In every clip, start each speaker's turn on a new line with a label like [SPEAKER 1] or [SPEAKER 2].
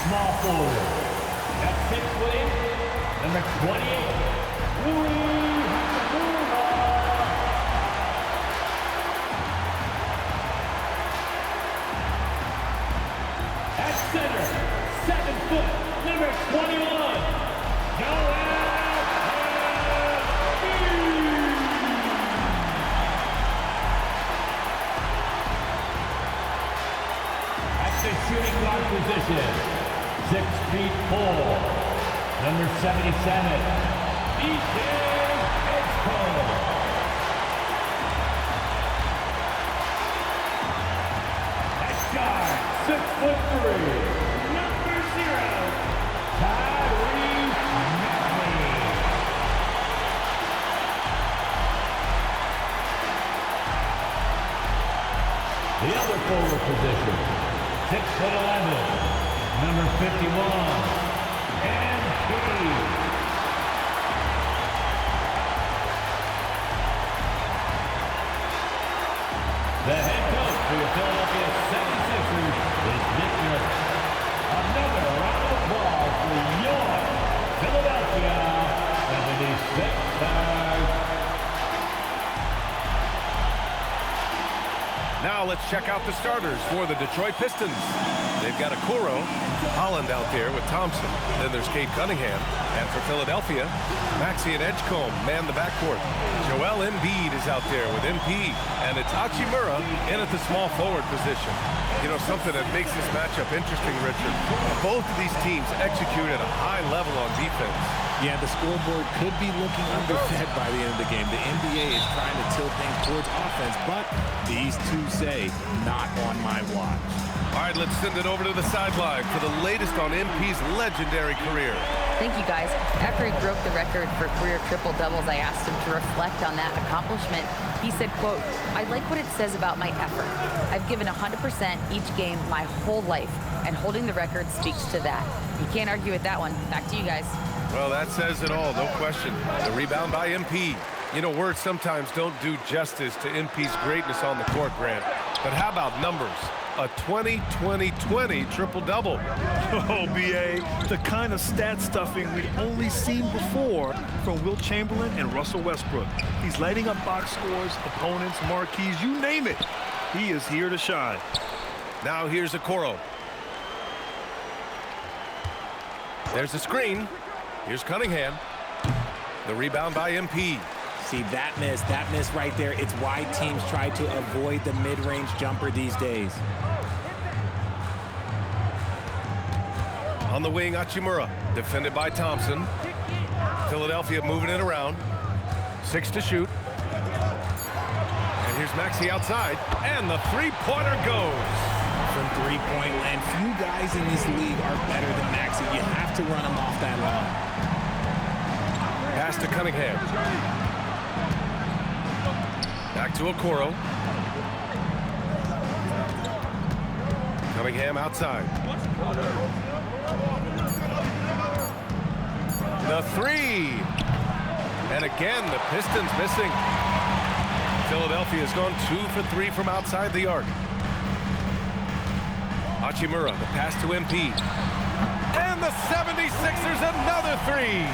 [SPEAKER 1] Small forward. That's 6'8", number 28. At center, 7 foot, number 21. Shooting guard position, 6'4", number 77, DET Quadruple. Next guard, 6'3", number 0, the other forward position, 6'11", number 51, MP. The head coach for the Philadelphia 76ers is Nick Nurse. Another round of applause for your Philadelphia 76ers.
[SPEAKER 2] Now let's check out the starters for the Detroit Pistons. They've got Okoro, Holland out there with Thompson. Then there's Cade Cunningham. And for Philadelphia, Maxey and Edge Comb man the backcourt. Joel Embiid is out there with MP. And it's Hachimura in at the small forward position. You know, something that makes this matchup interesting, Richard. Both of these teams execute at a high level on defense.
[SPEAKER 3] Yeah, the scoreboard could be looking underfed by the end of the game. The NBA is trying to tilt things towards offense, but these two say, not on my watch.
[SPEAKER 2] All right, let's send it over to the sideline for the latest on MP's legendary career.
[SPEAKER 4] Thank you, guys. After he broke the record for career triple-doubles, I asked him to reflect on that accomplishment. He said, quote, "I like what it says about my effort. I've given 100% each game my whole life, and holding the record speaks to that." You can't argue with that one. Back to you guys.
[SPEAKER 2] Well, that says it all, no question. The rebound by MP. You know, words sometimes don't do justice to MP's greatness on the court, Grant. But how about numbers? A 20-20-20 triple-double.
[SPEAKER 5] Oh, B.A., the kind of stat stuffing we've only seen before from Wilt Chamberlain and Russell Westbrook. He's lighting up box scores, opponents, marquees, you name it. He is here to shine.
[SPEAKER 2] Now here's Okoro. There's a screen. Here's Cunningham. The rebound by MP.
[SPEAKER 3] See, that miss right there, it's why teams try to avoid the mid-range jumper these days.
[SPEAKER 2] On the wing, Hachimura, defended by Thompson. Philadelphia moving it around. 6 to shoot. And here's Maxey outside, and the three-pointer goes.
[SPEAKER 3] From three-point land, few guys in this league are better than Maxey. You have to run him off that line.
[SPEAKER 2] Pass to Cunningham. Back to Okoro. Cunningham outside. The three. And again, the Pistons missing. Philadelphia has gone 2 for 3 from outside the arc. Hachimura, the pass to MP. And the 76ers, another three.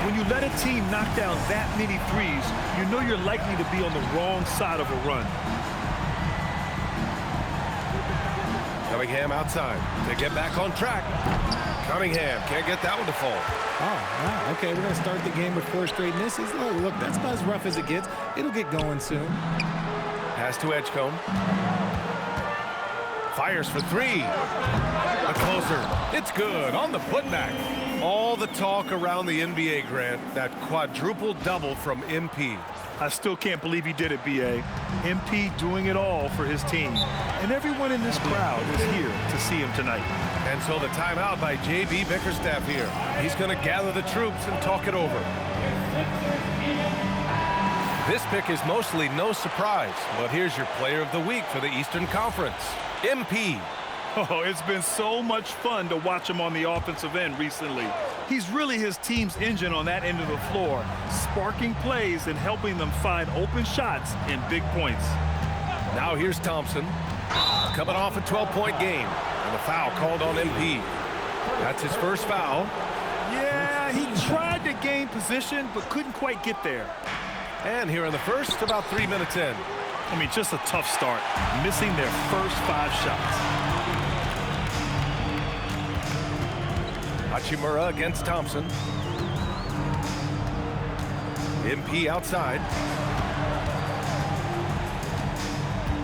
[SPEAKER 5] When you let a team knock down that many threes, you know you're likely to be on the wrong side of a run.
[SPEAKER 2] Cunningham outside to get back on track. Cunningham can't get that one to fall.
[SPEAKER 3] Oh, wow. Okay, we're going to start the game with 4 straight misses. Oh, look, that's about as rough as it gets. It'll get going soon.
[SPEAKER 2] Pass to Edgecombe. Fires for 3. A closer. It's good on the putback. All the talk around the NBA, Grant, that quadruple double from MP.
[SPEAKER 5] I still can't believe he did it, B.A. MP doing it all for his team. And everyone in this crowd is here to see him tonight.
[SPEAKER 2] And so the timeout by J.B. Bickerstaff here. He's going to gather the troops and talk it over. This pick is mostly no surprise, but here's your player of the week for the Eastern Conference, MP.
[SPEAKER 5] Oh, it's been so much fun to watch him on the offensive end recently. He's really his team's engine on that end of the floor, sparking plays and helping them find open shots and big points.
[SPEAKER 2] Now here's Thompson, coming off a 12-point game, and a foul called on MP. That's his first foul.
[SPEAKER 5] Yeah, he tried to gain position, but couldn't quite get there.
[SPEAKER 2] And here in the first, about 3 minutes in.
[SPEAKER 5] I mean, just a tough start, missing their first 5 shots.
[SPEAKER 2] Hachimura against Thompson. MP outside.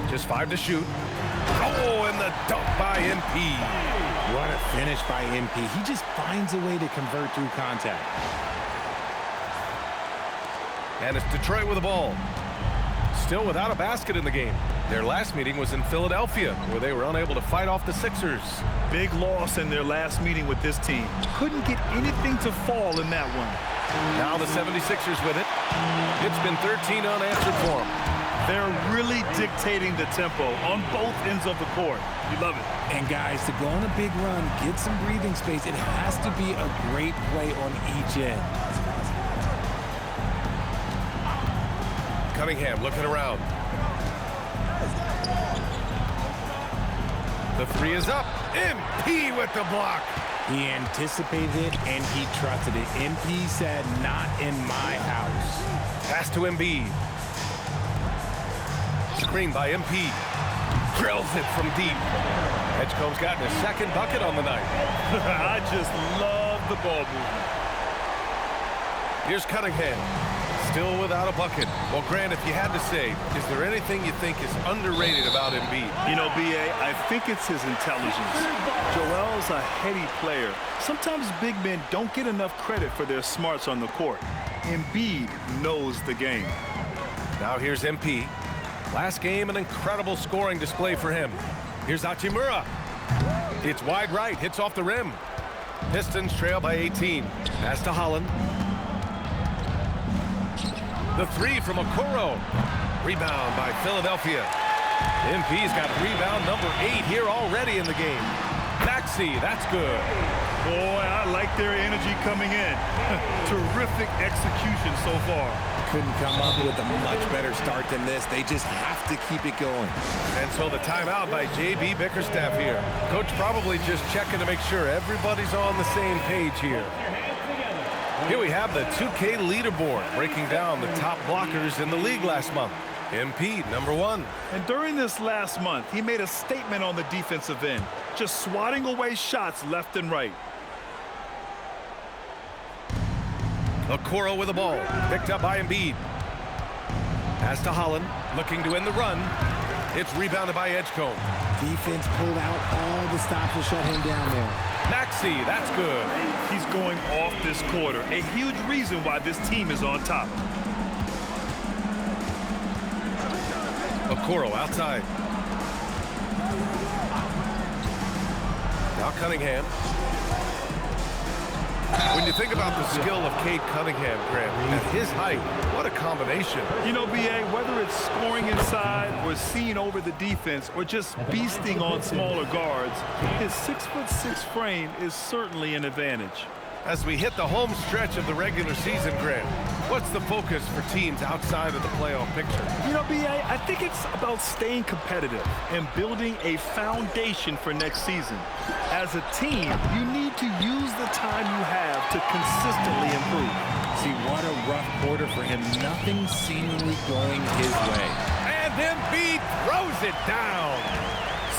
[SPEAKER 2] Just 5 to shoot. Oh, and the dunk by MP.
[SPEAKER 3] What a finish by MP. He just finds a way to convert through contact.
[SPEAKER 2] And it's Detroit with the ball. Still without a basket in the game. Their last meeting was in Philadelphia, where they were unable to fight off the Sixers.
[SPEAKER 5] Big loss in their last meeting with this team. Couldn't get anything to fall in that one.
[SPEAKER 2] Now the 76ers with it. It's been 13 unanswered for them.
[SPEAKER 5] They're really dictating the tempo on both ends of the court. You love it.
[SPEAKER 3] And guys, to go on a big run, get some breathing space, it has to be a great play on each end.
[SPEAKER 2] Cunningham looking around. The 3 is up. MP with the block.
[SPEAKER 3] He anticipated it and he trusted it. MP said, not in my house.
[SPEAKER 2] Pass to Embiid. Screen by MP. Drills it from deep. Edgecombe's gotten his second bucket on the night.
[SPEAKER 5] I just love the ball movement.
[SPEAKER 2] Here's Cunningham. Still without a bucket. Well, Grant, if you had to say, is there anything you think is underrated about Embiid?
[SPEAKER 5] You know, B.A., I think it's his intelligence. Joel's a heady player. Sometimes big men don't get enough credit for their smarts on the court. Embiid knows the game.
[SPEAKER 2] Now here's MP. Last game, an incredible scoring display for him. Here's Hachimura. It's wide right, hits off the rim. Pistons trail by 18. Pass to Holland. The 3 from Okoro. Rebound by Philadelphia. MP's got rebound number 8 here already in the game. Maxey, that's good.
[SPEAKER 5] Boy, I like their energy coming in. Terrific execution so far.
[SPEAKER 3] Couldn't come up with a much better start than this. They just have to keep it going.
[SPEAKER 2] And so the timeout by J.B. Bickerstaff here. Coach probably just checking to make sure everybody's on the same page here. Here we have the 2K leaderboard breaking down the top blockers in the league last month. MP, number 1.
[SPEAKER 5] And during this last month, he made a statement on the defensive end, just swatting away shots left and right.
[SPEAKER 2] Okoro with the ball, picked up by Embiid. Pass to Holland, looking to end the run. It's rebounded by Edgecombe.
[SPEAKER 3] Defense pulled out all the stops to shut him down there.
[SPEAKER 2] Maxey, that's good.
[SPEAKER 5] He's going off this quarter, a huge reason why this team is on top.
[SPEAKER 2] Okoro outside. Now Cunningham. When you think about the skill of Cade Cunningham, Grant, at his height, what a combination.
[SPEAKER 5] You know, B.A., whether it's scoring inside or seeing over the defense or just beasting on smaller guards, his 6'6" frame is certainly an advantage.
[SPEAKER 2] As we hit the home stretch of the regular season, Grant, what's the focus for teams outside of the playoff picture?
[SPEAKER 5] You know, B.A., I think it's about staying competitive and building a foundation for next season. As a team, you need to use the time you have to consistently improve.
[SPEAKER 3] See, what a rough quarter for him. Nothing seemingly going his way.
[SPEAKER 2] And Embiid throws it down.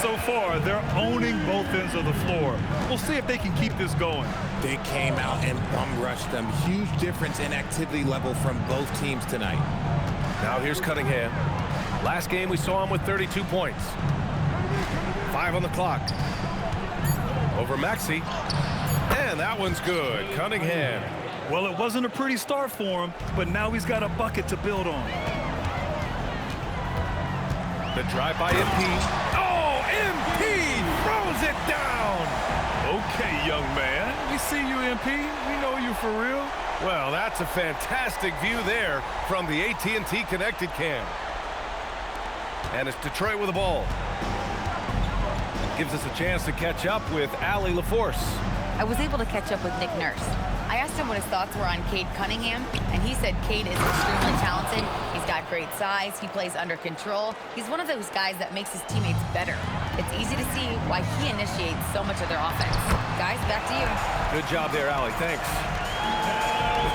[SPEAKER 5] So far, they're owning both ends of the floor. We'll see if they can keep this going.
[SPEAKER 3] They came out and bum rushed them. Huge difference in activity level from both teams tonight.
[SPEAKER 2] Now here's Cunningham. Last game we saw him with 32 points. 5 on the clock. Over Maxey. And that one's good. Cunningham.
[SPEAKER 5] Well, it wasn't a pretty start for him, but now he's got a bucket to build on.
[SPEAKER 2] The drive by MP. Oh, MP throws it down.
[SPEAKER 5] Okay, young man. We see you, MP. We know you for real.
[SPEAKER 2] Well, that's a fantastic view there from the AT&T Connected Cam. And it's Detroit with the ball. Gives us a chance to catch up with Allie LaForce.
[SPEAKER 4] I was able to catch up with Nick Nurse. I asked him what his thoughts were on Cade Cunningham, and he said Cade is extremely talented. He's got great size. He plays under control. He's one of those guys that makes his teammates better. It's easy to see why he initiates so much of their offense. Guys, back to you.
[SPEAKER 2] Good job there, Allie. Thanks.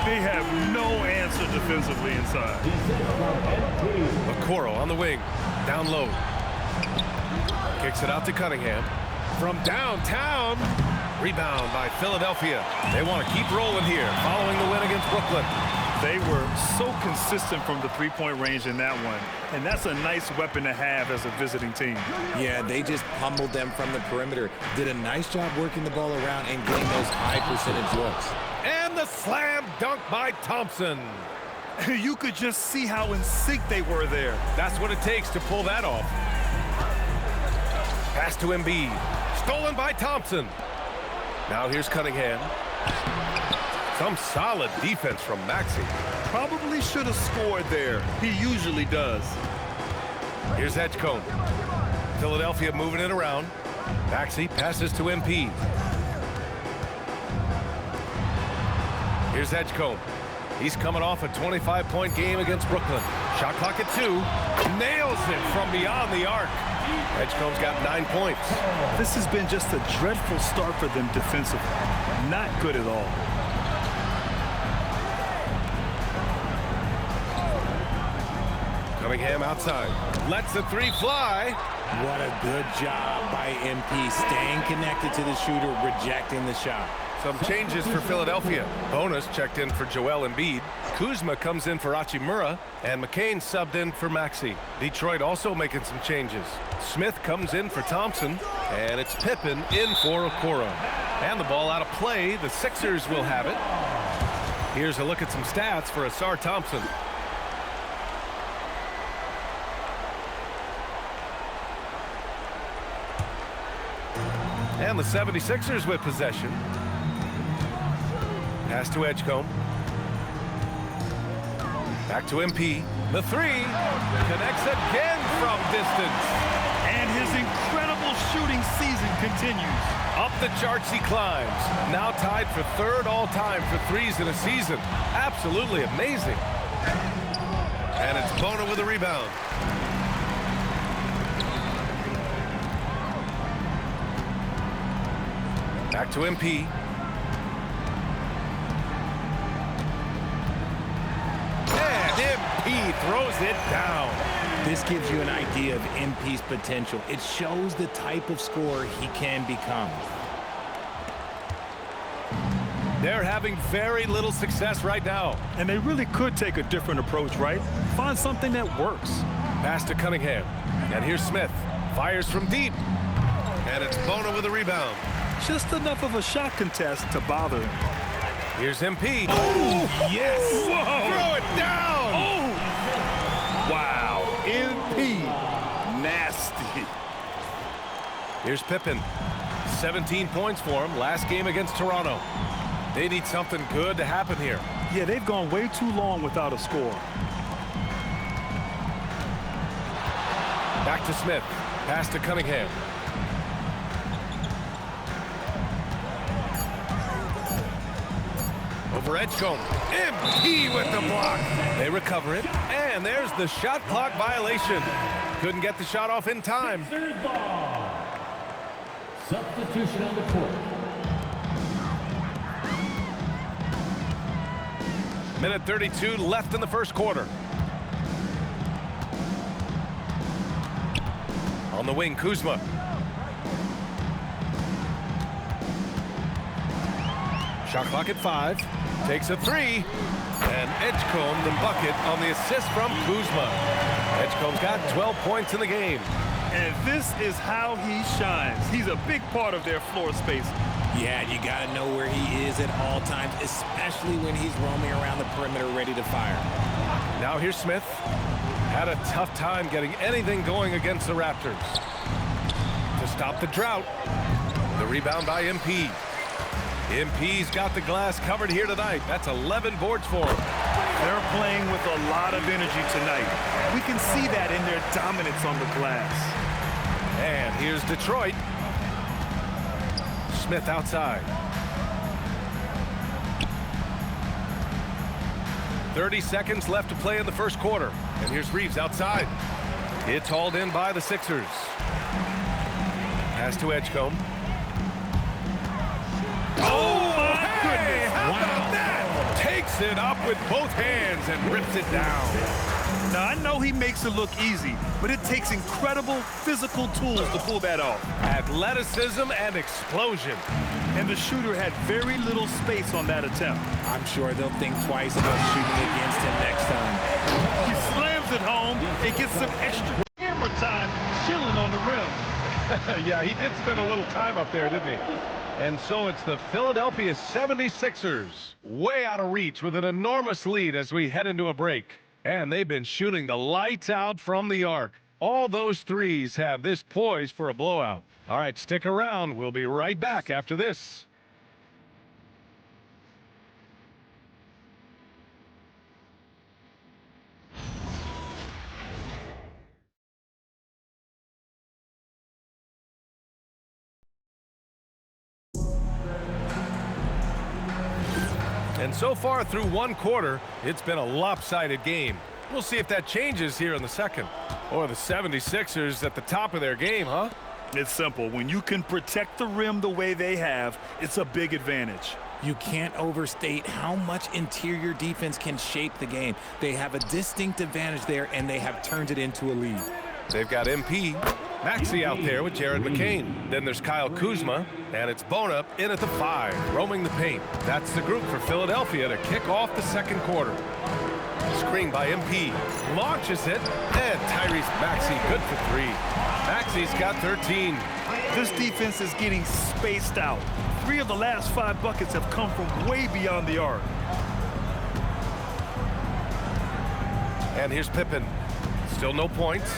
[SPEAKER 5] They have no answer defensively inside.
[SPEAKER 2] Okoro on the wing. Down low. Kicks it out to Cunningham. From downtown. Rebound by Philadelphia. They want to keep rolling here following the win against Brooklyn.
[SPEAKER 5] They were so consistent from the three-point range in that one, and that's a nice weapon to have as a visiting team.
[SPEAKER 3] Yeah, they just pummeled them from the perimeter. Did a nice job working the ball around and getting those high percentage looks.
[SPEAKER 2] And the slam dunk by Thompson.
[SPEAKER 5] You could just see how in sync they were there.
[SPEAKER 2] That's what it takes to pull that off. Pass to Embiid. Stolen by Thompson. Now here's Cunningham. Some solid defense from Maxey.
[SPEAKER 5] Probably should have scored there. He usually does.
[SPEAKER 2] Here's Edgecombe. Philadelphia moving it around. Maxey passes to MP. Here's Edgecombe. He's coming off a 25-point game against Brooklyn. Shot clock at 2. Nails it from beyond the arc. Edgecombe's got 9 points.
[SPEAKER 5] This has been just a dreadful start for them defensively. Not good at all.
[SPEAKER 2] Cunningham outside. Lets the three fly.
[SPEAKER 3] What a good job by MP, staying connected to the shooter, rejecting the shot.
[SPEAKER 2] Some changes for Philadelphia. Bonus checked in for Joel Embiid. Kuzma comes in for Hachimura, and McCain subbed in for Maxey. Detroit also making some changes. Smith comes in for Thompson, and it's Pippen in for Okoro. And the ball out of play. The Sixers will have it. Here's a look at some stats for Asar Thompson. And the 76ers with possession. Pass to Edgecombe. Back to MP. The three connects again from distance.
[SPEAKER 5] And his incredible shooting season continues.
[SPEAKER 2] Up the charts he climbs. Now tied for third all-time for threes in a season. Absolutely amazing. And it's Bona with a rebound. Back to MP. And MP throws it down.
[SPEAKER 3] This gives you an idea of MP's potential. It shows the type of scorer he can become.
[SPEAKER 2] They're having very little success right now.
[SPEAKER 5] And they really could take a different approach, right? Find something that works.
[SPEAKER 2] Pass to Cunningham. And here's Smith. Fires from deep. And it's Bona with a rebound.
[SPEAKER 5] Just enough of a shot contest to bother him.
[SPEAKER 2] Here's MP.
[SPEAKER 5] Oh,
[SPEAKER 2] Yes!
[SPEAKER 5] whoa.
[SPEAKER 2] Throw it down!
[SPEAKER 5] Oh! Wow. MP. Nasty.
[SPEAKER 2] Here's Pippen. 17 points for him last game against Toronto. They need something good to happen here.
[SPEAKER 5] Yeah, they've gone way too long without a score.
[SPEAKER 2] Back to Smith. Pass to Cunningham. Over Edgecombe. MP with the block. They recover it. And there's the shot clock violation. Couldn't get the shot off in time.
[SPEAKER 1] Third ball. Substitution on the court.
[SPEAKER 2] Minute 32 left in the first quarter. On the wing, Kuzma. Shot clock at 5. Takes a 3. And Edgecombe the bucket on the assist from Kuzma. Edgecombe's got 12 points in the game.
[SPEAKER 5] And this is how he shines. He's a big part of their floor space.
[SPEAKER 3] Yeah, you got to know where he is at all times, especially when he's roaming around the perimeter ready to fire.
[SPEAKER 2] Now here's Smith. Had a tough time getting anything going against the Raptors. To stop the drought, the rebound by MP. MP's got the glass covered here tonight. That's 11 boards for him.
[SPEAKER 5] They're playing with a lot of energy tonight. We can see that in their dominance on the glass.
[SPEAKER 2] And here's Detroit. Smith outside. 30 seconds left to play in the first quarter. And here's Reeves outside. It's hauled in by the Sixers. Pass to Edgecombe. Oh, my goodness. How about that? Takes it up with both hands and rips it down.
[SPEAKER 5] Now, I know he makes it look easy, but it takes incredible physical tools to pull that off.
[SPEAKER 2] Athleticism and explosion.
[SPEAKER 5] And the shooter had very little space on that attempt.
[SPEAKER 3] I'm sure they'll think twice about shooting against him next time.
[SPEAKER 5] He slams it home and gets some extra camera time chilling on the rim.
[SPEAKER 2] Yeah, he did spend a little time up there, didn't he? And so it's the Philadelphia 76ers way out of reach with an enormous lead as we head into a break. And they've been shooting the lights out from the arc. All those threes have this poised for a blowout. All right, stick around. We'll be right back after this. And so far through one quarter, it's been a lopsided game. We'll see if that changes here in the second. Or the 76ers at the top of their game, huh?
[SPEAKER 5] It's simple. When you can protect the rim the way they have, it's a big advantage.
[SPEAKER 3] You can't overstate how much interior defense can shape the game. They have a distinct advantage there, and they have turned it into a lead.
[SPEAKER 2] They've got MP, Maxey out there with Jared McCain. Then there's Kyle Kuzma, and it's Bona in at the 5, roaming the paint. That's the group for Philadelphia to kick off the second quarter. Screen by MP, launches it, and Tyrese Maxey good for 3. Maxey's got 13.
[SPEAKER 5] This defense is getting spaced out. 3 of the last 5 buckets have come from way beyond the arc.
[SPEAKER 2] And here's Pippen. Still no points.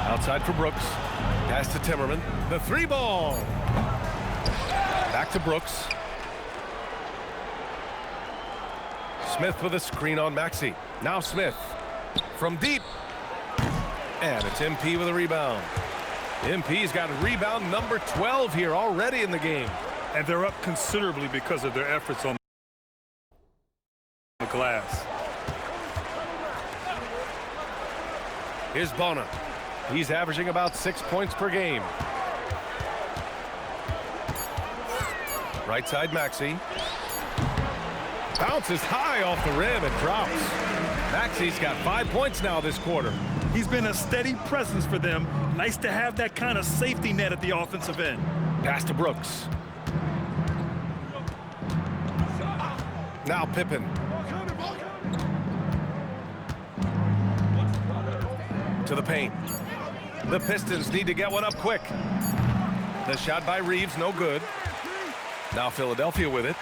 [SPEAKER 2] Outside for Brooks. Pass to Timmerman. The 3 ball. Back to Brooks. Smith with a screen on Maxey. Now Smith from deep. And it's MP with a rebound. MP's got rebound number 12 here already in the game.
[SPEAKER 5] And they're up considerably because of their efforts on the glass.
[SPEAKER 2] Here's Bona. He's averaging about 6 points per game. Right side Maxey. Bounces high off the rim and drops. Maxey's got 5 points now this quarter.
[SPEAKER 5] He's been a steady presence for them. Nice to have that kind of safety net at the offensive end.
[SPEAKER 2] Pass to Brooks. Now Pippen. To the paint. The Pistons need to get one up quick. The shot by Reeves, no good. Now Philadelphia with it.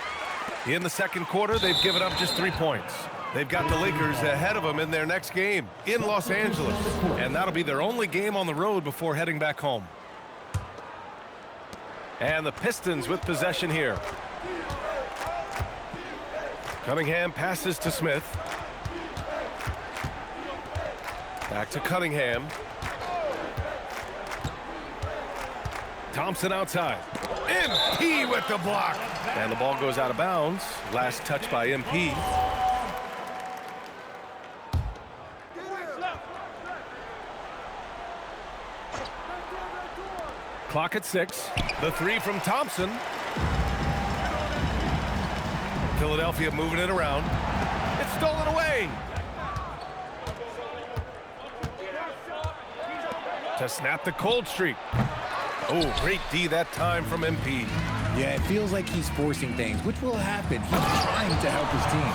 [SPEAKER 2] In the second quarter, they've given up just 3 points. They've got the Lakers ahead of them in their next game in Los Angeles. And that'll be their only game on the road before heading back home. And the Pistons with possession here. Cunningham passes to Smith. Back to Cunningham. Thompson outside. MP with the block. And the ball goes out of bounds. Last touch by MP. Clock at 6. The 3 from Thompson. Philadelphia moving it around. It's stolen away. To snap the cold streak. Oh, great D that time from MP.
[SPEAKER 3] Yeah, it feels like he's forcing things, which will happen. He's trying to help his team.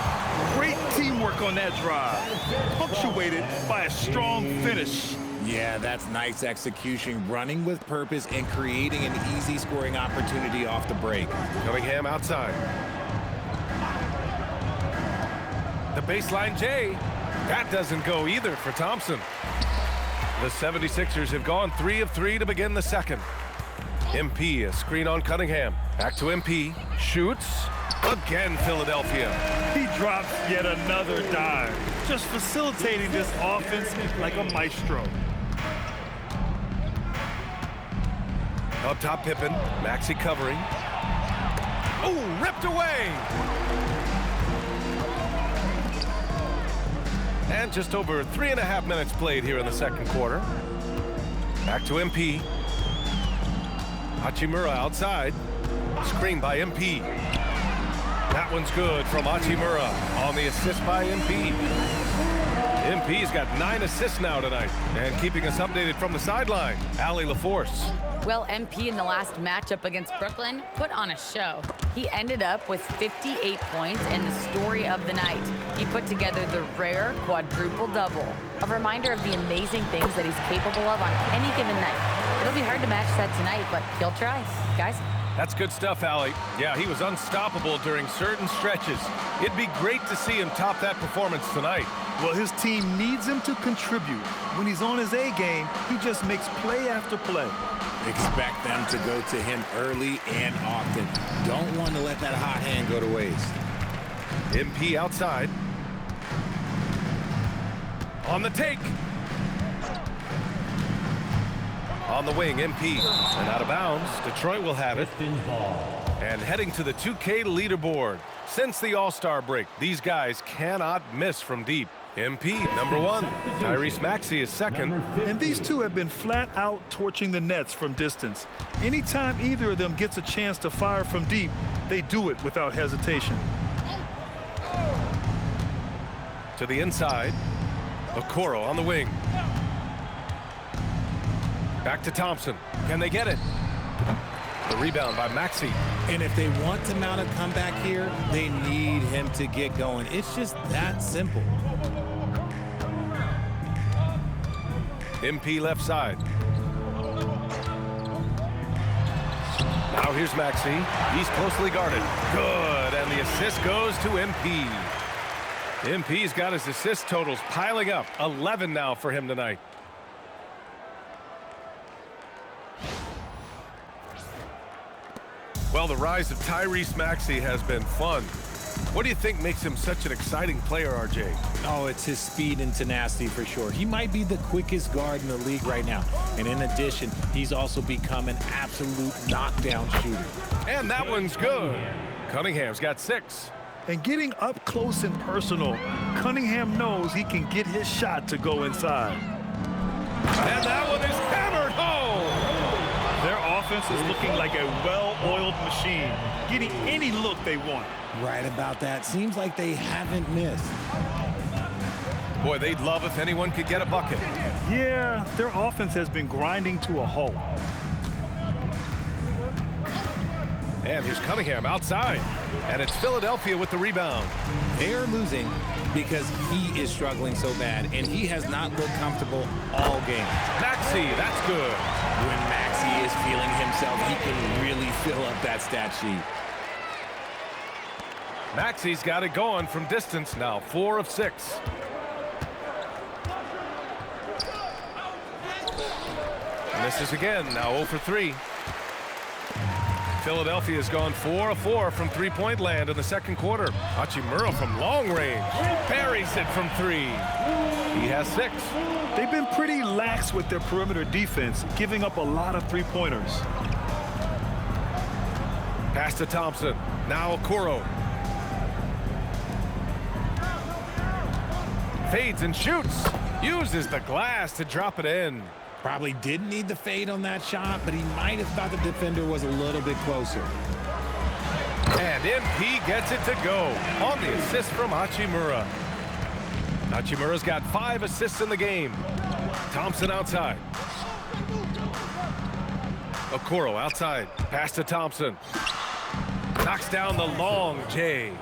[SPEAKER 5] Great teamwork on that drive, punctuated by a strong finish.
[SPEAKER 3] Yeah, that's nice execution, running with purpose and creating an easy scoring opportunity off the break.
[SPEAKER 2] Cunningham outside. The baseline J. That doesn't go either for Thompson. The 76ers have gone 3 of 3 to begin the second. MP, a screen on Cunningham. Back to MP. Shoots. Again, Philadelphia.
[SPEAKER 5] He drops yet another dive, just facilitating this offense like a maestro.
[SPEAKER 2] Up top, Pippen. Maxey covering. Oh, ripped away. And just over 3.5 minutes played here in the second quarter. Back to MP. Hachimura outside. Screen by MP. That one's good from Hachimura on the assist by MP. MP's got 9 assists now tonight. And keeping us updated from the sideline, Allie LaForce.
[SPEAKER 4] Well, MP in the last matchup against Brooklyn put on a show. He ended up with 58 points and the story of the night. He put together the rare quadruple double. A reminder of the amazing things that he's capable of on any given night. It'll be hard to match that tonight, but he'll try. Guys?
[SPEAKER 2] That's good stuff, Allie. Yeah, he was unstoppable during certain stretches. It'd be great to see him top that performance tonight.
[SPEAKER 5] Well, his team needs him to contribute. When he's on his A game, he just makes play after play.
[SPEAKER 3] Expect them to go to him early and often. Don't want to let that hot hand go to waste.
[SPEAKER 2] MP outside. On the take. On the wing, MP. And out of bounds. Detroit will have it.
[SPEAKER 1] Pistons ball.
[SPEAKER 2] And heading to the 2K leaderboard. Since the All-Star break, these guys cannot miss from deep. MP, number 1. Tyrese Maxey is second.
[SPEAKER 5] And these two have been flat out torching the Nets from distance. Anytime either of them gets a chance to fire from deep, they do it without hesitation.
[SPEAKER 2] To the inside. Okoro on the wing. Back to Thompson. Can they get it? The rebound by Maxey.
[SPEAKER 3] And if they want to mount a comeback here, they need him to get going. It's just that simple.
[SPEAKER 2] MP left side. Now here's Maxey. He's closely guarded. Good, and the assist goes to MP. MP's got his assist totals piling up. 11 now for him tonight. Well, the rise of Tyrese Maxey has been fun. What do you think makes him such an exciting player, RJ?
[SPEAKER 3] Oh, it's his speed and tenacity for sure. He might be the quickest guard in the league right now. And in addition, he's also become an absolute knockdown shooter.
[SPEAKER 2] And that one's good. Cunningham's got 6.
[SPEAKER 5] And getting up close and personal, Cunningham knows he can get his shot to go inside.
[SPEAKER 2] And that one is hammered home.
[SPEAKER 5] Their offense is looking like a well-oiled machine, getting any look they want.
[SPEAKER 3] Right about that. Seems like they haven't missed.
[SPEAKER 2] Boy, they'd love if anyone could get a bucket.
[SPEAKER 5] Yeah, their offense has been grinding to a halt.
[SPEAKER 2] And here's Cunningham outside. And it's Philadelphia with the rebound.
[SPEAKER 3] They're losing because he is struggling so bad, and he has not looked comfortable all game.
[SPEAKER 2] Maxey, that's good.
[SPEAKER 3] When Maxey is feeling himself, he can really fill up that stat sheet.
[SPEAKER 2] Maxey's got it going from distance now, 4 of 6. Misses again, now 0 for 3. Philadelphia's gone 4 of 4 from three-point land in the second quarter. Hachimura from long range buries it from 3. He has 6.
[SPEAKER 5] They've been pretty lax with their perimeter defense, giving up a lot of three-pointers.
[SPEAKER 2] Pass to Thompson. Now Okoro. Fades and shoots. Uses the glass to drop it in.
[SPEAKER 3] Probably didn't need the fade on that shot, but he might have thought the defender was a little bit closer.
[SPEAKER 2] And MP gets it to go on the assist from Hachimura. Hachimura's got 5 assists in the game. Thompson outside. Okoro outside. Pass to Thompson. Knocks down the long J.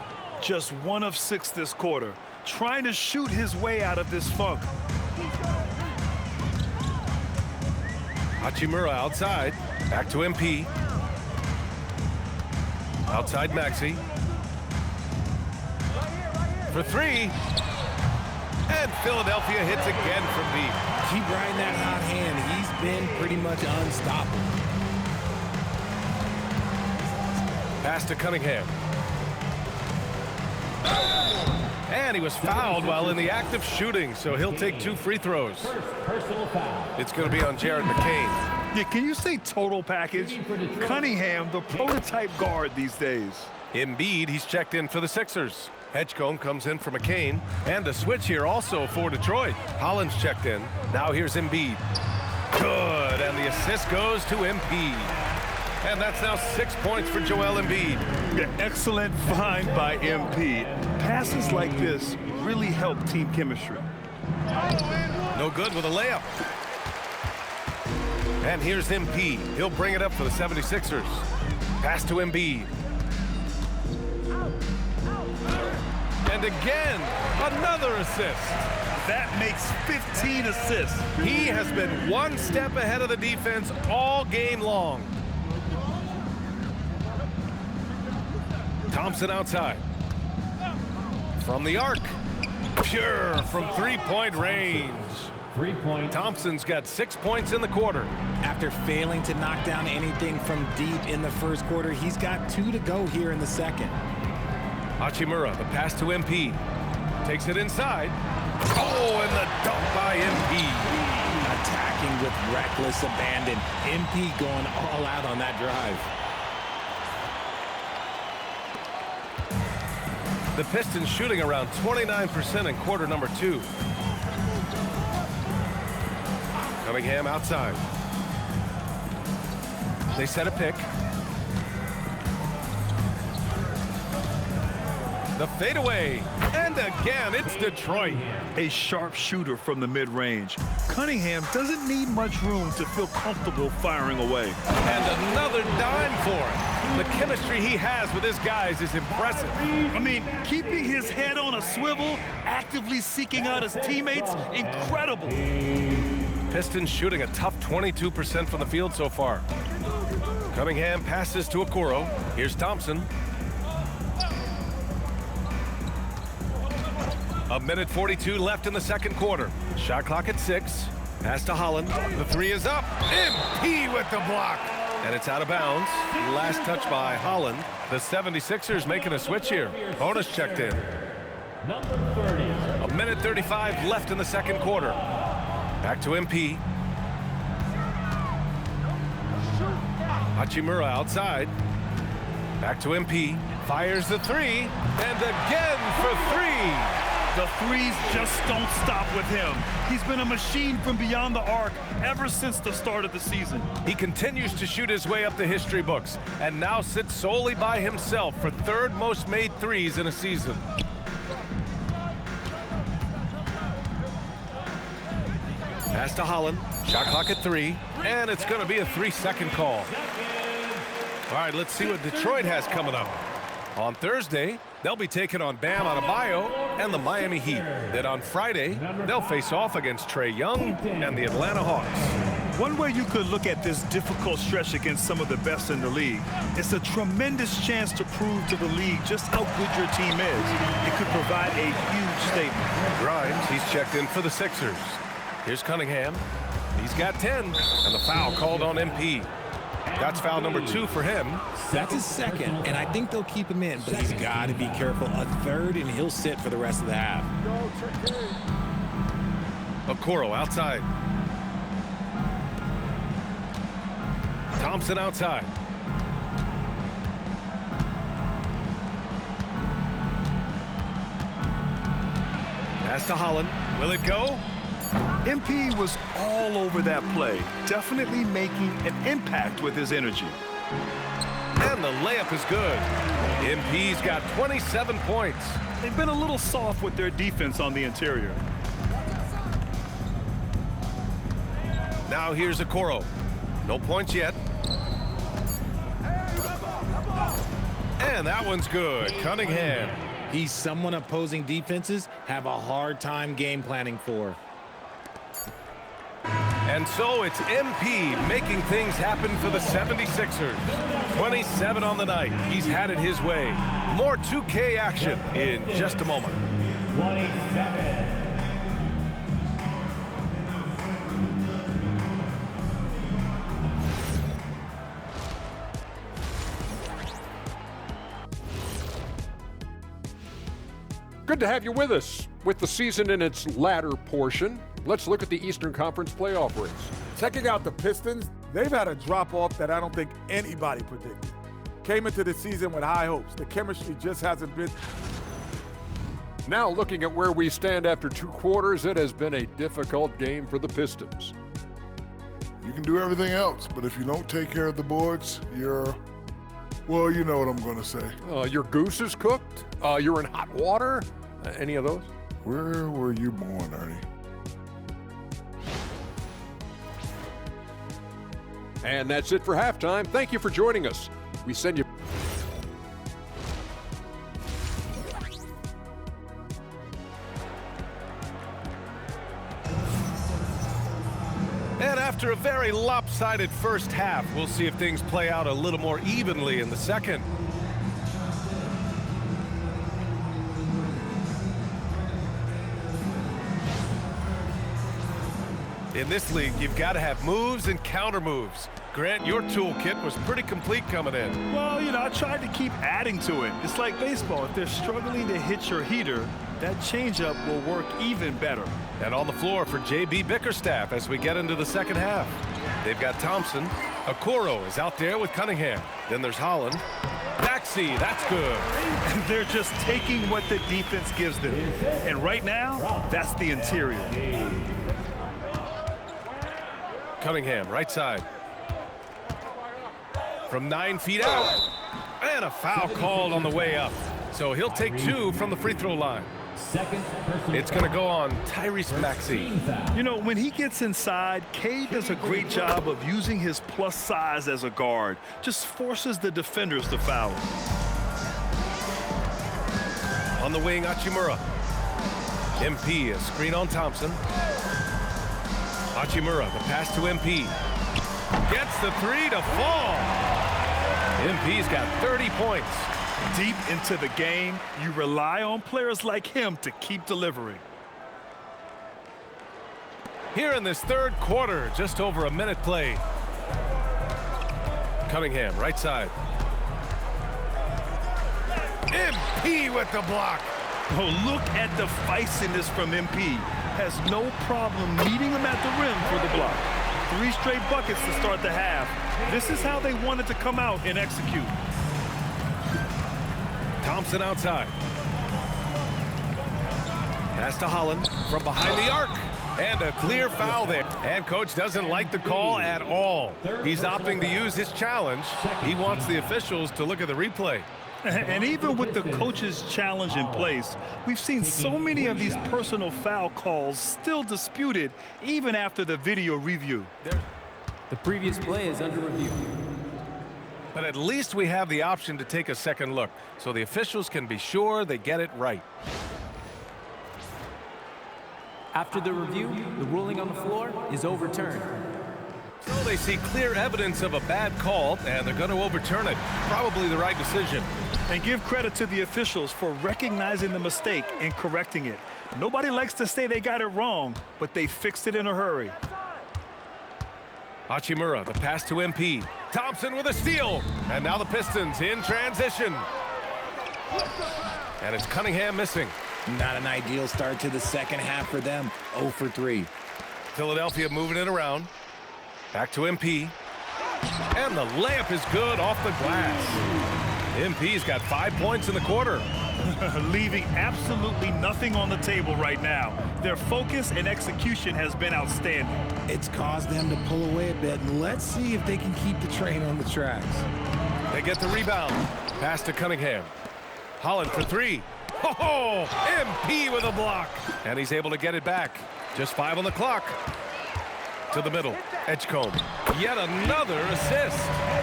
[SPEAKER 5] Just 1 of 6 this quarter, trying to shoot his way out of this funk.
[SPEAKER 2] Hachimura outside. Back to MP. Outside Maxey. For 3. And Philadelphia hits again from deep.
[SPEAKER 3] Keep riding that hot hand. He's been pretty much unstoppable.
[SPEAKER 2] Pass to Cunningham. And he was fouled while in the act of shooting, so he'll take 2 free throws.
[SPEAKER 1] Personal foul.
[SPEAKER 2] It's going to be on Jared McCain.
[SPEAKER 5] Yeah, can you say total package? Cunningham, the prototype guard these days.
[SPEAKER 2] Embiid, he's checked in for the Sixers. Edgecombe comes in for McCain. And a switch here also for Detroit. Holland's checked in. Now here's Embiid. Good, and the assist goes to Embiid. And that's now 6 points for Joel Embiid.
[SPEAKER 5] Yeah, excellent find by Embiid. Passes like this really help team chemistry.
[SPEAKER 2] No good with a layup. And here's Embiid. He'll bring it up for the 76ers. Pass to Embiid. And again, another assist.
[SPEAKER 5] That makes 15 assists.
[SPEAKER 2] He has been one step ahead of the defense all game long. Thompson outside. From the arc. Pure from three-point range.
[SPEAKER 1] 3 points.
[SPEAKER 2] Thompson's got 6 points in the quarter.
[SPEAKER 3] After failing to knock down anything from deep in the first quarter, he's got 2 to go here in the second.
[SPEAKER 2] Hachimura, the pass to MP. Takes it inside. Oh, and the dunk by MP.
[SPEAKER 3] Attacking with reckless abandon. MP going all out on that drive.
[SPEAKER 2] The Pistons shooting around 29% in quarter number 2. Cunningham outside. They set a pick. The fadeaway. And again, it's Detroit.
[SPEAKER 5] A sharp shooter from the mid-range. Cunningham doesn't need much room to feel comfortable firing away.
[SPEAKER 2] And another dime for him. The chemistry he has with his guys is impressive.
[SPEAKER 5] I mean, keeping his head on a swivel, actively seeking out his teammates, incredible.
[SPEAKER 2] Pistons shooting a tough 22% from the field so far. Cunningham passes to Okoro. Here's Thompson. A minute 42 left in the second quarter. Shot clock at 6. Pass to Holland. The 3 is up. MP with the block. And it's out of bounds. Last touch by Holland. The 76ers making a switch here. Bonus checked in.
[SPEAKER 1] Number 30.
[SPEAKER 2] A minute 35 left in the second quarter. Back to MP. Hachimura outside. Back to MP. Fires the 3. And again for 3.
[SPEAKER 5] The threes just don't stop with him. He's been a machine from beyond the arc ever since the start of the season.
[SPEAKER 2] He continues to shoot his way up the history books and now sits solely by himself for third most made threes in a season. Pass to Holland. Shot clock at 3. And it's going to be a 3-second call. All right, let's see what Detroit has coming up. On Thursday, they'll be taking on Bam Adebayo and the Miami Heat. Then on Friday, they'll face off against Trae Young and the Atlanta Hawks.
[SPEAKER 5] One way you could look at this difficult stretch against some of the best in the league, it's a tremendous chance to prove to the league just how good your team is. It could provide a huge statement.
[SPEAKER 2] Grimes, he's checked in for the Sixers. Here's Cunningham. He's got 10, and the foul called on MP. That's foul number 2 for him.
[SPEAKER 3] That's his second, and I think they'll keep him in, but he's got to be careful. A third, and he'll sit for the rest of the half.
[SPEAKER 2] Okoro outside. Thompson outside. Pass to Holland. Will it go?
[SPEAKER 5] MP was all over that play, definitely making an impact with his energy.
[SPEAKER 2] And the layup is good. MP's got 27 points.
[SPEAKER 5] They've been a little soft with their defense on the interior.
[SPEAKER 2] Now here's Okoro. No points yet. And that one's good. Cunningham.
[SPEAKER 3] He's someone opposing defenses have a hard time game planning for.
[SPEAKER 2] And so it's MP making things happen for the 76ers. 27 on the night. He's had it his way. More 2K action in just a moment.
[SPEAKER 1] 27.
[SPEAKER 6] Good to have you with us. With the season in its latter portion, let's look at the Eastern Conference playoff race.
[SPEAKER 7] Checking out the Pistons, they've had a drop-off that I don't think anybody predicted. came into the season with high hopes. The chemistry just hasn't been.
[SPEAKER 6] Now looking at where we stand after 2 quarters, it has been a difficult game for the Pistons.
[SPEAKER 8] You can do everything else, but if you don't take care of the boards, well, you know what I'm going to say.
[SPEAKER 6] Your goose is cooked? You're in hot water? Any of those?
[SPEAKER 8] Where were you born, Ernie?
[SPEAKER 6] And that's it for halftime. Thank you for joining us. We send you.
[SPEAKER 2] And after a very lopsided first half, we'll see if things play out a little more evenly in the second. In this league, you've got to have moves and counter moves. Grant, your toolkit was pretty complete coming in.
[SPEAKER 5] Well, I tried to keep adding to it. It's like baseball. If they're struggling to hit your heater, that changeup will work even better.
[SPEAKER 2] And on the floor for J.B. Bickerstaff as we get into the second half. They've got Thompson. Okoro is out there with Cunningham. Then there's Holland. Maxey, that's good.
[SPEAKER 5] They're just taking what the defense gives them. And right now, that's the interior.
[SPEAKER 2] Cunningham, right side. From 9 feet out. And a foul called on the way up. So he'll take 2 from the free throw line. It's going to go on Tyrese Maxey.
[SPEAKER 5] When he gets inside, Cade does a great job of using his plus size as a guard. Just forces the defenders to foul.
[SPEAKER 2] On the wing, Hachimura. MP, a screen on Thompson. Hachimura, the pass to MP. Gets the 3 to fall. MP's got 30 points.
[SPEAKER 5] Deep into the game, you rely on players like him to keep delivering.
[SPEAKER 2] Here in this third quarter, just over a minute played. Cunningham, right side. MP with the block.
[SPEAKER 5] Oh, look at the feistiness from MP. Has no problem meeting him at the rim for the block. 3 straight buckets to start the half. This is how they wanted to come out and execute.
[SPEAKER 2] Thompson outside. Pass to Holland from behind the arc. And a clear foul there. And coach doesn't like the call at all. He's opting to use his challenge. He wants the officials to look at the replay.
[SPEAKER 5] And even with the coach's challenge in place, we've seen so many of these personal foul calls still disputed even after the video review.
[SPEAKER 9] The previous play is under review.
[SPEAKER 2] But at least we have the option to take a second look, so the officials can be sure they get it right.
[SPEAKER 9] After the review, the ruling on the floor is overturned.
[SPEAKER 2] So they see clear evidence of a bad call, and they're going to overturn it. Probably the right decision.
[SPEAKER 5] And give credit to the officials for recognizing the mistake and correcting it. Nobody likes to say they got it wrong, but they fixed it in a hurry.
[SPEAKER 2] Hachimura, the pass to MP. Thompson with a steal. And now the Pistons in transition. And it's Cunningham missing.
[SPEAKER 3] Not an ideal start to the second half for them. 0 for 3.
[SPEAKER 2] Philadelphia moving it around. Back to MP. And the layup is good off the glass. MP's got 5 points in the quarter.
[SPEAKER 5] Leaving absolutely nothing on the table right now. Their focus and execution has been outstanding.
[SPEAKER 3] It's caused them to pull away a bit, and let's see if they can keep the train on the tracks.
[SPEAKER 2] They get the rebound. Pass to Cunningham. Holland for 3. Oh, MP with a block. And he's able to get it back. Just 5 on the clock. To the middle. Edgecombe. Yet another assist.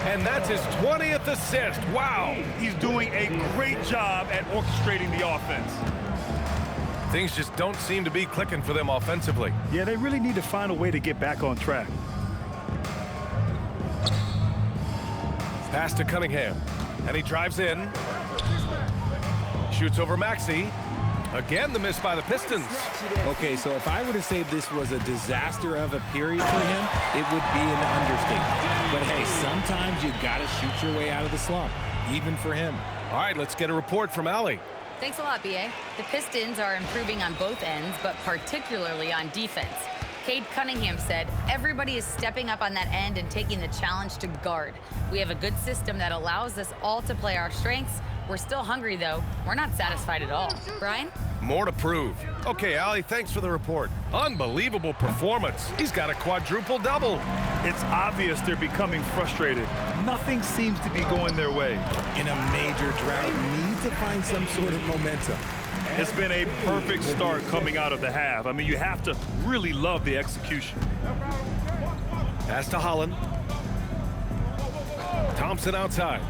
[SPEAKER 2] And that's his 20th assist. Wow.
[SPEAKER 5] He's doing a great job at orchestrating the offense.
[SPEAKER 2] Things just don't seem to be clicking for them offensively.
[SPEAKER 5] Yeah, they really need to find a way to get back on track.
[SPEAKER 2] Pass to Cunningham. And he drives in. Shoots over Maxey. Again, the miss by the Pistons.
[SPEAKER 3] Okay, so if I were to say this was a disaster of a period for him, it would be an understatement. But hey, sometimes you got to shoot your way out of the slump, even for him.
[SPEAKER 2] All right, let's get a report from Allie.
[SPEAKER 4] Thanks a lot, B.A. The Pistons are improving on both ends, but particularly on defense. Cade Cunningham said, everybody is stepping up on that end and taking the challenge to guard. We have a good system that allows us all to play our strengths. We're still hungry, though. We're not satisfied at all. Brian?
[SPEAKER 2] More to prove. Okay, Allie, thanks for the report. Unbelievable performance. He's got a quadruple double.
[SPEAKER 5] It's obvious they're becoming frustrated. Nothing seems to be going their way.
[SPEAKER 3] In a major drought, need to find some sort of momentum.
[SPEAKER 5] It's been a perfect start coming out of the half. I mean, you have to really love the execution.
[SPEAKER 2] Pass to Holland. Thompson outside.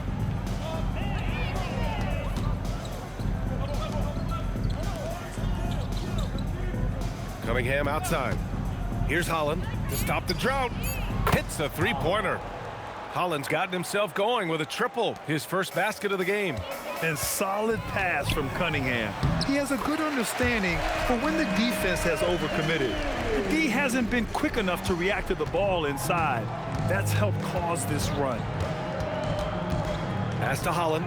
[SPEAKER 2] Cunningham outside. Here's Holland to stop the drought. Hits a three-pointer. Holland's gotten himself going with a triple, his first basket of the game.
[SPEAKER 5] And solid pass from Cunningham. He has a good understanding for when the defense has overcommitted. The D hasn't been quick enough to react to the ball inside. That's helped cause this run.
[SPEAKER 2] Pass to Holland.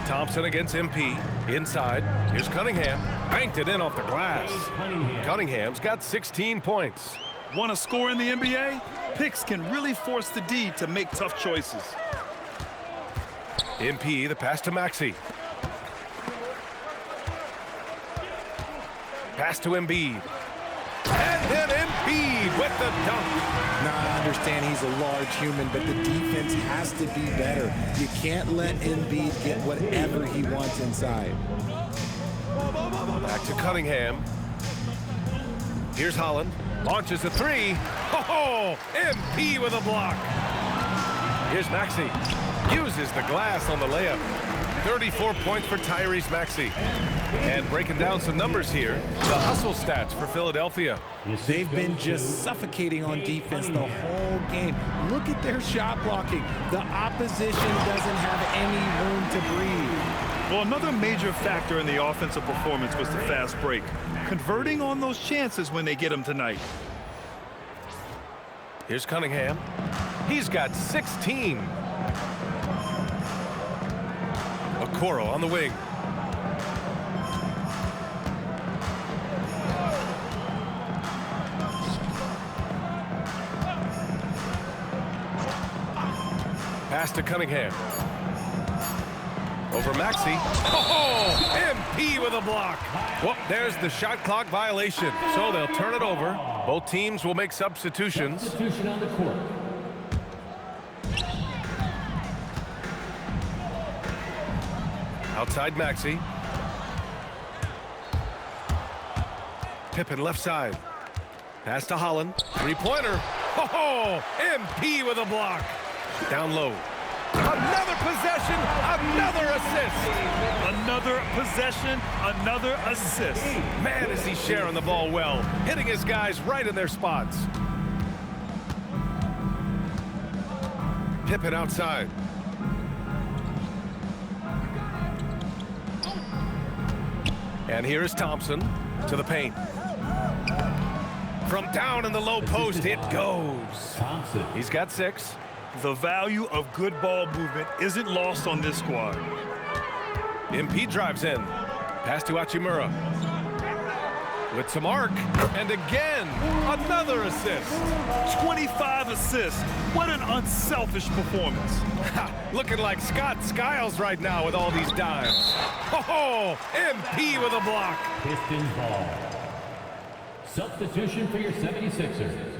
[SPEAKER 2] Thompson against MP. Inside. Here's Cunningham. Banked it in off the glass. Cunningham's got 16 points.
[SPEAKER 5] Want to score in the NBA? Picks can really force the D to make tough choices.
[SPEAKER 2] MP, the pass to Maxey. Pass to Embiid. And then Embiid with the dunk.
[SPEAKER 3] Now, I understand he's a large human, but the defense has to be better. You can't let Embiid get whatever he wants inside.
[SPEAKER 2] Back to Cunningham. Here's Holland. Launches a three. Oh, MP with a block. Here's Maxey. Uses the glass on the layup. 34 points for Tyrese Maxey. And breaking down some numbers here, the hustle stats for Philadelphia.
[SPEAKER 3] They've been just suffocating on defense the whole game. Look at their shot blocking. The opposition doesn't have any room to breathe.
[SPEAKER 5] Well, another major factor in the offensive performance was the fast break. Converting on those chances when they get them tonight.
[SPEAKER 2] Here's Cunningham. He's got 16. Okoro on the wing. Pass to Cunningham. Over Maxey. Oh, MP with a block. Well, there's the shot clock violation. So they'll turn it over. Both teams will make substitutions.
[SPEAKER 1] Substitution on the court.
[SPEAKER 2] Outside Maxey. Pippen left side. Pass to Holland. Three-pointer. Oh, MP with a block. Down low. Another possession, another assist.
[SPEAKER 5] Another possession, another assist.
[SPEAKER 2] Man, is he sharing the ball well, hitting his guys right in their spots. Pippen outside. And here is Thompson to the paint. From down in the low post, it goes.
[SPEAKER 1] Thompson.
[SPEAKER 2] He's got 6.
[SPEAKER 5] The value of good ball movement isn't lost on this squad.
[SPEAKER 2] MP drives in. Pass to Hachimura. With some arc. And again, another assist.
[SPEAKER 5] 25 assists. What an unselfish performance.
[SPEAKER 2] Looking like Scott Skiles right now with all these dimes. Oh, MP with a block.
[SPEAKER 1] Pistons ball. Substitution for your 76ers.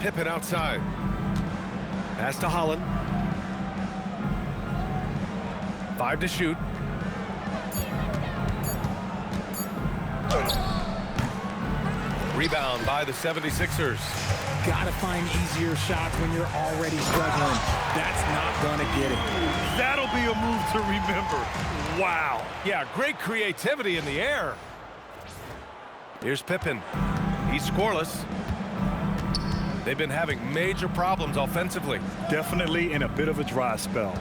[SPEAKER 2] Pippen outside. Pass to Holland. 5 to shoot. Rebound by the 76ers.
[SPEAKER 3] Gotta find easier shots when you're already struggling. That's not gonna get it.
[SPEAKER 5] That'll be a move to remember. Wow.
[SPEAKER 2] Yeah, great creativity in the air. Here's Pippen. He's scoreless. They've been having major problems offensively.
[SPEAKER 5] Definitely in a bit of a dry spell.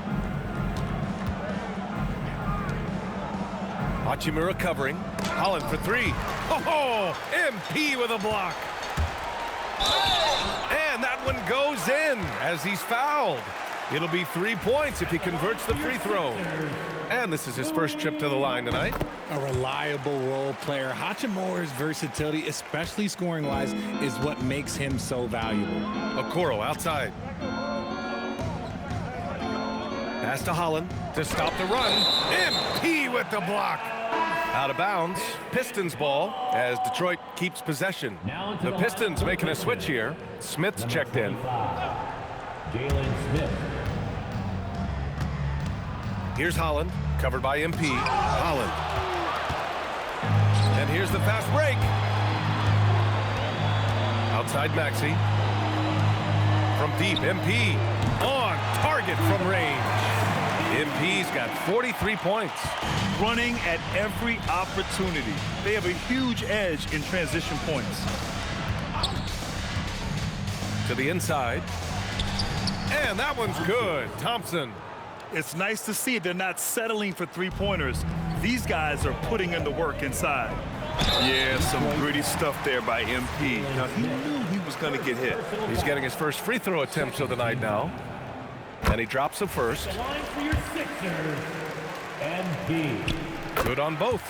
[SPEAKER 2] Hachimura covering. Holland for 3. Oh, MP with a block. And that that one goes in as he's fouled. It'll be 3 points if he converts the free throw. And this is his first trip to the line tonight.
[SPEAKER 3] A reliable role player. Hachimura's versatility, especially scoring-wise, is what makes him so valuable.
[SPEAKER 2] Okoro outside. Pass to Holland to stop the run. MP with the block. Out of bounds. Pistons ball as Detroit keeps possession. The Pistons making a switch here. Smith's checked in.
[SPEAKER 1] Jalen Smith.
[SPEAKER 2] Here's Holland, covered by MP. Holland. And here's the fast break. Outside Maxey. From deep, MP. On target from range. MP's got 43 points.
[SPEAKER 5] Running at every opportunity. They have a huge edge in transition points.
[SPEAKER 2] To the inside. And that one's good. Thompson.
[SPEAKER 5] It's nice to see they're not settling for three-pointers. These guys are putting in the work inside. Yeah, some gritty stuff there by MP. Now, he knew he was going to get hit.
[SPEAKER 2] He's getting his first free throw attempts of the night now. And he drops the first.
[SPEAKER 1] The line for your Sixers, MP.
[SPEAKER 2] Good on both.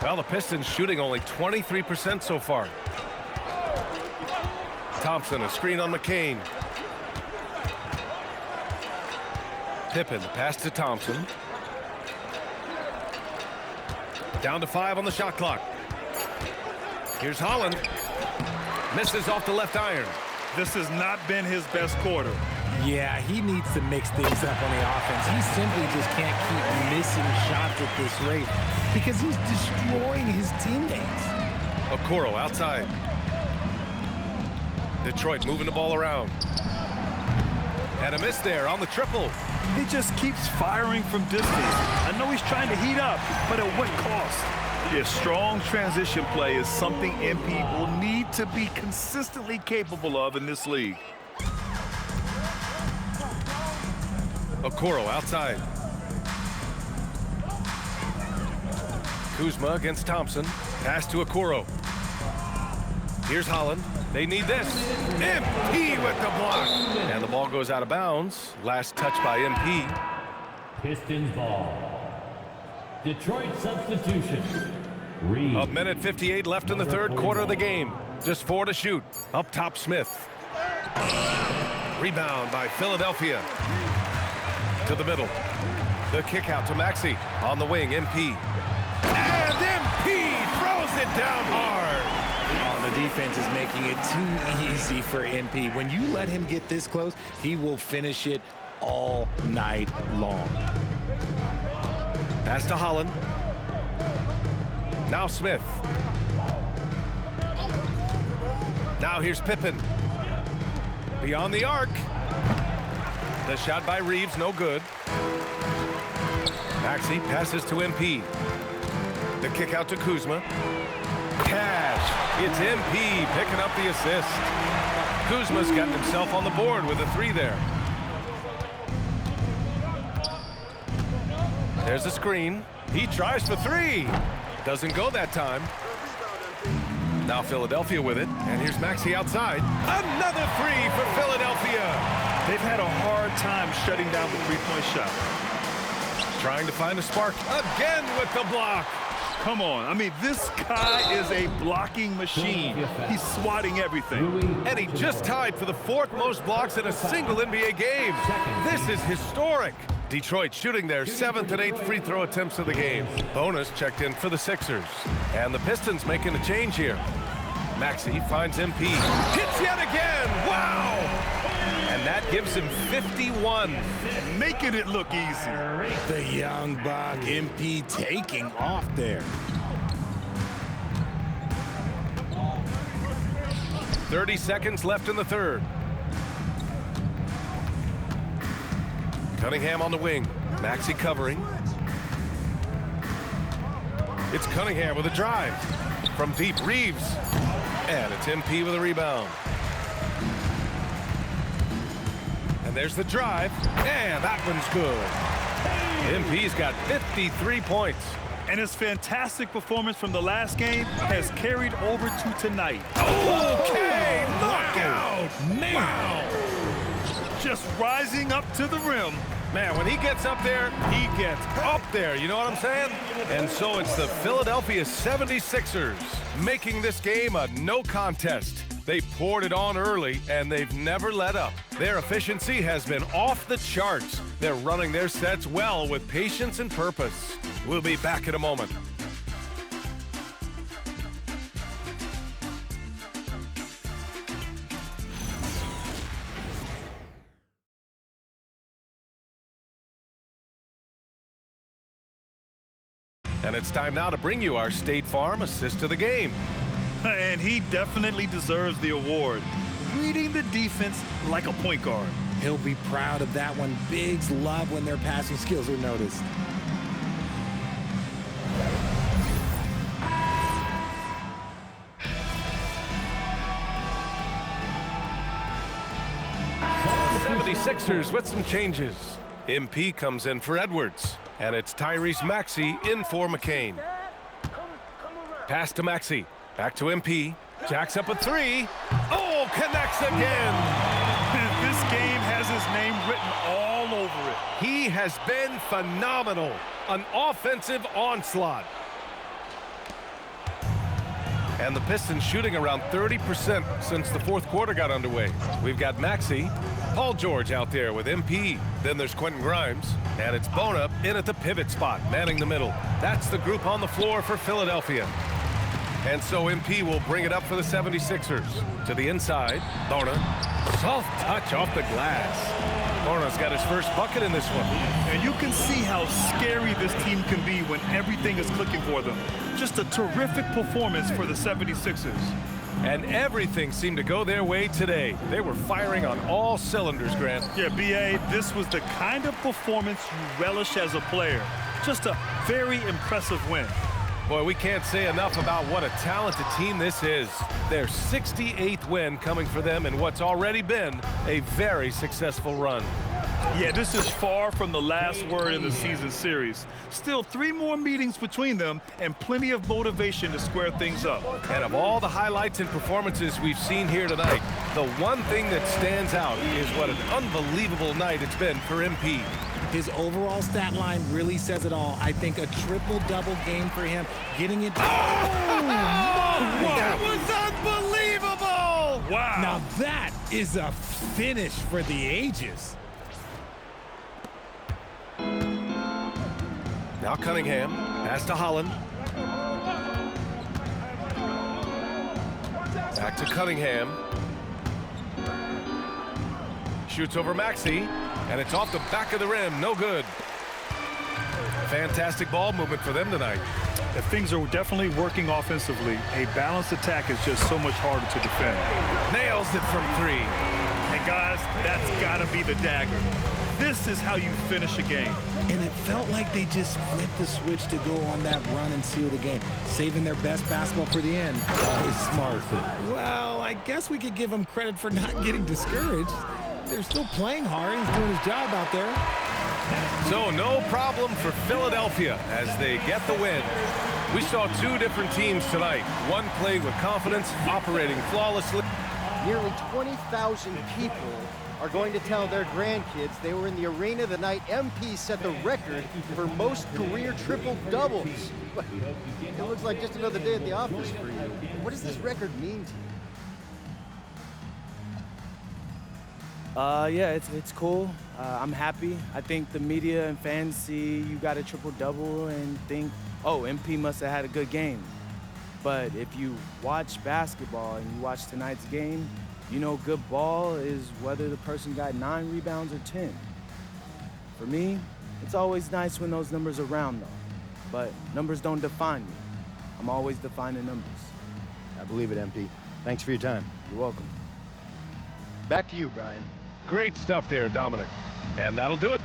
[SPEAKER 2] Well, the Pistons shooting only 23% so far. Thompson, a screen on McCain. Pippen, pass to Thompson. Down to 5 on the shot clock. Here's Holland. Misses off the left iron.
[SPEAKER 5] This has not been his best quarter.
[SPEAKER 3] Yeah, he needs to mix things up on the offense. He simply just can't keep missing shots at this rate because he's destroying his teammates.
[SPEAKER 2] Okoro outside. Detroit moving the ball around. And a miss there on the triple.
[SPEAKER 5] He just keeps firing from distance. I know he's trying to heat up, but at what cost? Yeah, strong transition play is something MP will need to be consistently capable of in this league.
[SPEAKER 2] Okoro outside. Kuzma against Thompson. Pass to Okoro. Here's Holland. They need this. MP with the block. And the ball goes out of bounds. Last touch by MP.
[SPEAKER 1] Pistons ball. Detroit substitution. Reed.
[SPEAKER 2] A minute 58 left in the third quarter of the game. Just 4 to shoot. Up top, Smith. Rebound by Philadelphia. To the middle. The kick out to Maxey. On the wing, MP. And MP throws it down hard.
[SPEAKER 3] Oh, the defense is making it too easy for MP. When you let him get this close, he will finish it all night long.
[SPEAKER 2] Pass to Holland. Now Smith. Now here's Pippen. Beyond the arc. The shot by Reeves, no good. Maxey passes to MP. The kick out to Kuzma. Cash. It's MP picking up the assist. Kuzma's gotten himself on the board with a 3 there. There's a screen. He tries for 3. Doesn't go that time. Now Philadelphia with it. And here's Maxey outside. Another 3 for Philadelphia.
[SPEAKER 5] They've had a hard time shutting down the three-point shot.
[SPEAKER 2] Trying to find a spark. Again with the block.
[SPEAKER 5] Come on. I mean, this guy is a blocking machine. He's swatting everything.
[SPEAKER 2] And he just tied for the 4th most blocks in a single NBA game. This is historic. Detroit shooting their 7th and 8th free throw attempts of the game. Bonus checked in for the Sixers. And the Pistons making a change here. Maxey finds MP. Hits yet again. Wow. And that gives him 51.
[SPEAKER 5] Making it look easy.
[SPEAKER 3] The young buck, MP taking off there.
[SPEAKER 2] 30 seconds left in the third. Cunningham on the wing. Maxey covering. It's Cunningham with a drive. From deep, Reeves. And it's MP with a rebound. And there's the drive. And that one's good. MP's got 53 points.
[SPEAKER 5] And his fantastic performance from the last game has carried over to tonight.
[SPEAKER 2] Okay, knockout!
[SPEAKER 3] Man.
[SPEAKER 2] Wow!
[SPEAKER 5] Just rising up to the rim.
[SPEAKER 2] Man, when he gets up there, he gets up there. You know what I'm saying? And so it's the Philadelphia 76ers making this game a no contest. They poured it on early, and they've never let up. Their efficiency has been off the charts. They're running their sets well with patience and purpose. We'll be back in a moment. And it's time now to bring you our State Farm assist of the game.
[SPEAKER 5] And he definitely deserves the award. Reading the defense like a point guard.
[SPEAKER 3] He'll be proud of that one. Bigs love when their passing skills are noticed.
[SPEAKER 2] The 76ers with some changes. MP comes in for Edwards. And it's Tyrese Maxey in for McCain. Pass to Maxey. Back to MP. Jacks up a three. Oh, connects again.
[SPEAKER 5] This game has his name written all over it.
[SPEAKER 2] He has been phenomenal. An offensive onslaught. And the Pistons shooting around 30% since the fourth quarter got underway. We've got Maxey, Paul George out there with MP. Then there's Quentin Grimes. And it's Bona in at the pivot spot, manning the middle. That's the group on the floor for Philadelphia. And so MP will bring it up for the 76ers. To the inside, Bona. Soft touch off the glass. Bona's got his first bucket in this one.
[SPEAKER 5] And you can see how scary this team can be when everything is clicking for them. Just a terrific performance for the 76ers.
[SPEAKER 2] And everything seemed to go their way today. They were firing on all cylinders, Grant.
[SPEAKER 5] Yeah, B.A., this was the kind of performance you relish as a player. Just a very impressive win.
[SPEAKER 2] Boy, we can't say enough about what a talented team this is. Their 68th win coming for them in what's already been a very successful run.
[SPEAKER 5] Yeah, this is far from the last word in the season series. Still 3 more meetings between them and plenty of motivation to square things up.
[SPEAKER 2] And of all the highlights and performances we've seen here tonight, the one thing that stands out is what an unbelievable night it's been for MP.
[SPEAKER 3] His overall stat line really says it all. I think a triple-double game for him, getting it.
[SPEAKER 2] That was unbelievable!
[SPEAKER 5] Wow.
[SPEAKER 3] Now that is a finish for the ages.
[SPEAKER 2] Now Cunningham, pass to Holland. Back to Cunningham. Shoots over Maxey, and it's off the back of the rim, no good. Fantastic ball movement for them tonight.
[SPEAKER 5] If things are definitely working offensively, a balanced attack is just so much harder to defend.
[SPEAKER 2] Nails it from 3.
[SPEAKER 5] And guys, that's gotta be the dagger. This is how you finish a game.
[SPEAKER 3] And it felt like they just flipped the switch to go on that run and seal the game, saving their best basketball for the end. Always smart. Well, I guess we could give him credit for not getting discouraged. They're still playing hard. He's doing his job out there.
[SPEAKER 2] So no problem for Philadelphia as they get the win. We saw 2 different teams tonight. One played with confidence, operating flawlessly.
[SPEAKER 10] Nearly 20,000 people are going to tell their grandkids they were in the arena the night MP set the record for most career triple-doubles. It looks like just another day at the office for you. What does this record mean to you?
[SPEAKER 11] Yeah, it's cool. I'm happy. I think the media and fans see you got a triple-double and think, oh, MP must have had a good game. But if you watch basketball and you watch tonight's game, you know good ball is whether the person got 9 rebounds or 10. For me, it's always nice when those numbers are round, though. But numbers don't define me. I'm always defining numbers.
[SPEAKER 10] I believe it, MP. Thanks for your time.
[SPEAKER 11] You're welcome.
[SPEAKER 10] Back to you, Brian.
[SPEAKER 2] Great stuff there, Dominic. And that'll do it.